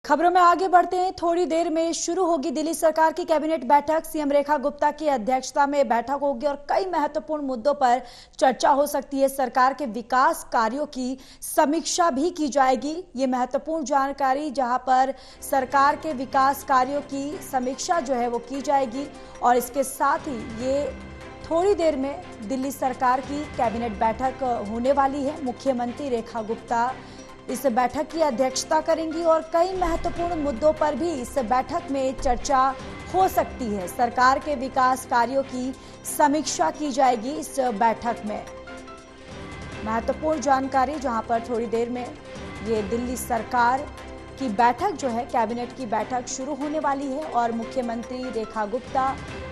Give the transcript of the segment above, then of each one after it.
खबरों में आगे बढ़ते हैं। थोड़ी देर में शुरू होगी दिल्ली सरकार की कैबिनेट बैठक। सीएम रेखा गुप्ता की अध्यक्षता में बैठक होगी और कई महत्वपूर्ण मुद्दों पर चर्चा हो सकती है। सरकार के विकास कार्यों की समीक्षा भी की जाएगी। ये महत्वपूर्ण जानकारी, जहां पर सरकार के विकास कार्यों की समीक्षा जो है वो की जाएगी और इसके साथ ही ये थोड़ी देर में दिल्ली सरकार की कैबिनेट बैठक होने वाली है। मुख्यमंत्री रेखा गुप्ता इस बैठक की अध्यक्षता करेंगी और कई महत्वपूर्ण मुद्दों पर भी इस बैठक में चर्चा हो सकती है। सरकार के विकास कार्यों की समीक्षा की जाएगी इस बैठक में। महत्वपूर्ण जानकारी, जहां पर थोड़ी देर में ये दिल्ली सरकार की बैठक जो है, कैबिनेट की बैठक शुरू होने वाली है और मुख्यमंत्री रेखा गुप्ता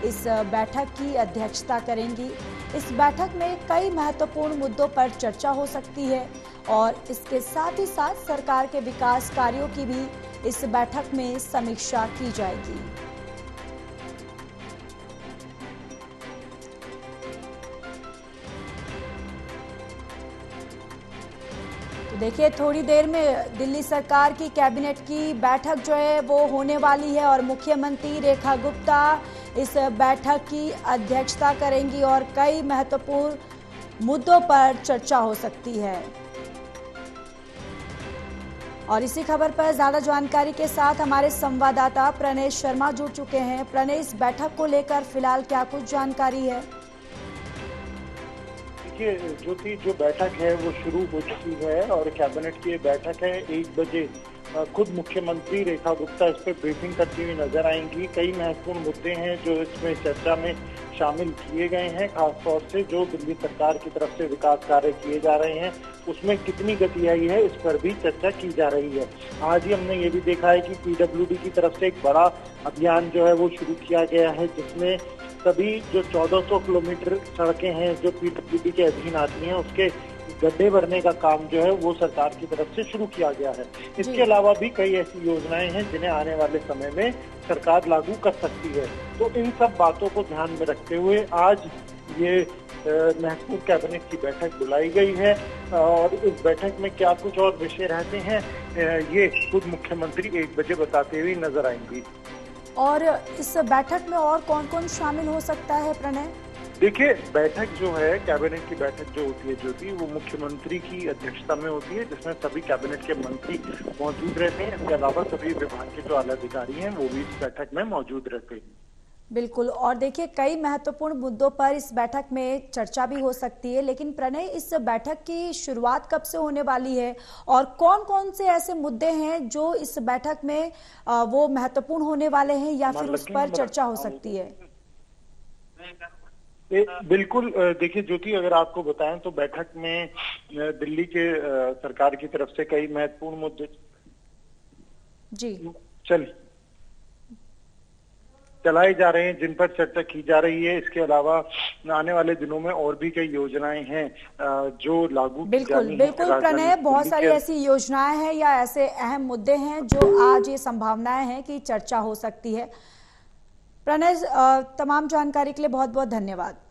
इस बैठक की अध्यक्षता करेंगी। इस बैठक में कई महत्वपूर्ण मुद्दों पर चर्चा हो सकती है और इसके साथ ही साथ सरकार के विकास कार्यों की भी इस बैठक में समीक्षा की जाएगी। तो देखिए, थोड़ी देर में दिल्ली सरकार की कैबिनेट की बैठक जो है वो होने वाली है और मुख्यमंत्री रेखा गुप्ता इस बैठक की अध्यक्षता करेंगी और कई महत्वपूर्ण मुद्दों पर चर्चा हो सकती है। और इसी खबर पर ज्यादा जानकारी के साथ हमारे संवाददाता प्रणय शर्मा जुड़ चुके हैं। प्रणय, इस बैठक को लेकर फिलहाल क्या कुछ जानकारी है? देखिए ज्योति, जो बैठक है वो शुरू हो चुकी है और कैबिनेट की बैठक है 1 बजे। खुद मुख्यमंत्री रेखा गुप्ता इस पर ब्रीफिंग करती हुई नजर आएंगी। कई महत्वपूर्ण मुद्दे हैं जो इसमें चर्चा में शामिल किए गए हैं। खासतौर से जो दिल्ली सरकार की तरफ से विकास कार्य किए जा रहे हैं उसमें कितनी गति आई है, इस पर भी चर्चा की जा रही है। आज ही हमने ये भी देखा है कि पीडब्ल्यूडी की तरफ से एक बड़ा अभियान जो है वो शुरू किया गया है, जिसमें सभी जो 1400 किलोमीटर सड़कें हैं जो पीडब्ल्यूडी के अधीन आती हैं उसके गड्ढे भरने का काम जो है वो सरकार की तरफ से शुरू किया गया है। इसके अलावा भी कई ऐसी योजनाएं हैं जिन्हें आने वाले समय में सरकार लागू कर सकती है। तो इन सब बातों को ध्यान में रखते हुए आज ये महत्वपूर्ण कैबिनेट की बैठक बुलाई गई है और इस बैठक में क्या कुछ और विषय रहते हैं ये खुद मुख्यमंत्री 1 बजे बताते हुए नजर आएंगी। और इस बैठक में और कौन कौन शामिल हो सकता है प्रणय? देखिए, बैठक जो है, कैबिनेट की बैठक जो होती है ज्योति, वो मुख्यमंत्री की अध्यक्षता में होती है, जिसमें सभी कैबिनेट के मंत्री मौजूद रहते हैं। इसके अलावा सभी विभाग के जो आला अधिकारी हैं वो भी इस बैठक में मौजूद रहते हैं। बिल्कुल। और देखिए, कई महत्वपूर्ण मुद्दों पर इस बैठक में चर्चा भी हो सकती है, लेकिन प्रणय, इस बैठक की शुरुआत कब से होने वाली है और कौन कौन से ऐसे मुद्दे हैं जो इस बैठक में वो महत्वपूर्ण होने वाले हैं या फिर उस पर चर्चा हो सकती है? बिल्कुल। देखिए ज्योति, अगर आपको बताएं तो बैठक में दिल्ली के सरकार की तरफ से कई महत्वपूर्ण मुद्दे चलाए जा रहे हैं जिन पर चर्चा की जा रही है। इसके अलावा आने वाले दिनों में और भी कई योजनाएं हैं जो लागू की जानी है। बिल्कुल प्रणय, बहुत सारी ऐसी योजनाएं हैं या ऐसे अहम मुद्दे हैं जो आज ये संभावनाएं हैं कि चर्चा हो सकती है। प्रणय, तमाम जानकारी के लिए बहुत बहुत धन्यवाद।